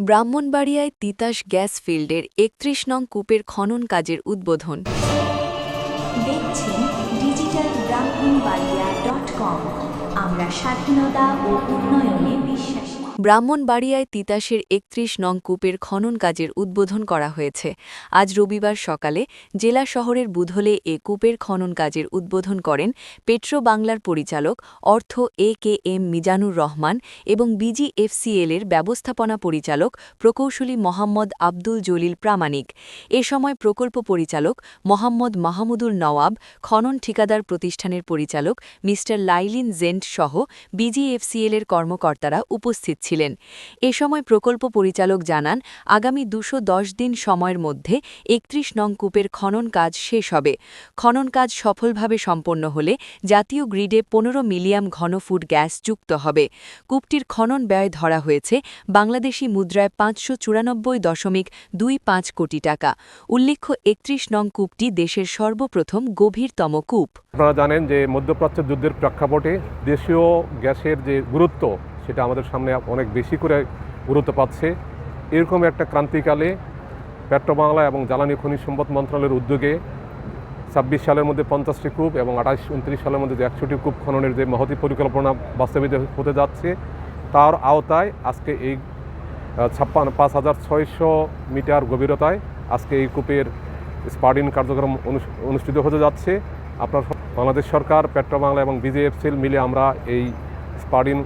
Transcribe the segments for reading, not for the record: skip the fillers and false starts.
ব্রাহ্মণবাড়িয়ায় Titas gas ফিল্ডের ৩১ নং কূপের খনন কাজের উদ্বোধন। দেখছেন ডিজিটাল ব্রাহ্মণবাড়িয়া.com। আমরা স্বাধীনতা ও উন্নয়নে বিশ্বাসী। ব্রাহ্মণবাড়িয়ায় তিতাসের ৩১ নং কূপের খনন কাজের উদ্বোধন করা হয়েছে। আজ রবিবার সকালে জেলা শহরের বুধলে এ কূপের খনন কাজের উদ্বোধন করেন পেট্রো বাংলার পরিচালক অর্থ এ.কে.এম. মিজানুর রহমান এবং বিজিএফসিএল-এর ব্যবস্থাপনা পরিচালক প্রকৌশলী মোহাম্মদ আব্দুল জলিল প্রামাণিক। এ সময় প্রকল্প পরিচালক মোহাম্মদ মাহমুদুল নওয়াব, খনন ঠিকাদার প্রতিষ্ঠানের পরিচালক মি. লাইলিন জেন্ট সহ বিজিএফসিএল-এর কর্মকর্তারা উপস্থিত ছিলেন। এ সময় প্রকল্প পরিচালক জানান, আগামী ২১০ দিন সময়ের মধ্যে ৩১ নং কূপের খনন কাজ শেষ হবে। খনন কাজ সফলভাবে সম্পন্ন হলে জাতীয় গ্রিডে ১৫ মিলিয়ন ঘনফুট গ্যাস যুক্ত হবে। কূপটির খনন ব্যয় ধরা হয়েছে বাংলাদেশি মুদ্রায় ৫৯৪.২৫ কোটি টাকা। উল্লেখ্য, ৩১ নং কূপটি দেশের সর্বপ্রথম গভীরতম কূপ। আপনারা জানেন যে মধ্যপ্রাচ্য যুদ্ধের প্রেক্ষাপটে দেশীয় গ্যাসের যে গুরুত্ব সেটা আমাদের সামনে অনেক বেশি করে গুরুত্ব পাচ্ছে। এরকম একটা ক্রান্তিকালে পেট্রোবাংলা এবং জ্বালানি খনিজ সম্পদ মন্ত্রণালয়ের উদ্যোগে ২৬ সালের মধ্যে ৫০টি কূপ এবং ২৮-২৯ সালের মধ্যে যে ১০০টি কূপ খননের যে মহতী পরিকল্পনা বাস্তবায়িত হতে যাচ্ছে, তার আওতায় আজকে এই ৫,৬০০ মিটার গভীরতায় আজকে এই কূপের স্পাডিং কার্যক্রম অনুষ্ঠিত হতে যাচ্ছে। আপনার বাংলাদেশ সরকার, পেট্রোবাংলা এবং বিজিএফসিএল মিলে আমরা এই স্পাডিং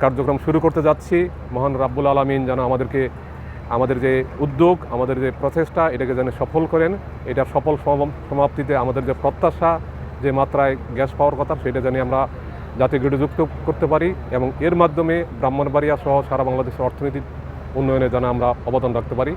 কার্যক্রম শুরু করতে যাচ্ছি। মহান রাব্বুল আলামিন যেন আমাদের যে উদ্যোগ, আমাদের যে প্রচেষ্টা, এটাকে যেন সফল করেন। এটা সফল সমাপ্তিতে আমাদের যে প্রত্যাশা, যে মাত্রায় গ্যাস পাওয়ার কথা, সেটা যেন আমরা জাতীয় গ্রিডে যুক্ত করতে পারি এবং এর মাধ্যমে ব্রাহ্মণবাড়িয়া সহ সারা বাংলাদেশের অর্থনৈতিক উন্নয়নে যেন আমরা অবদান রাখতে পারি।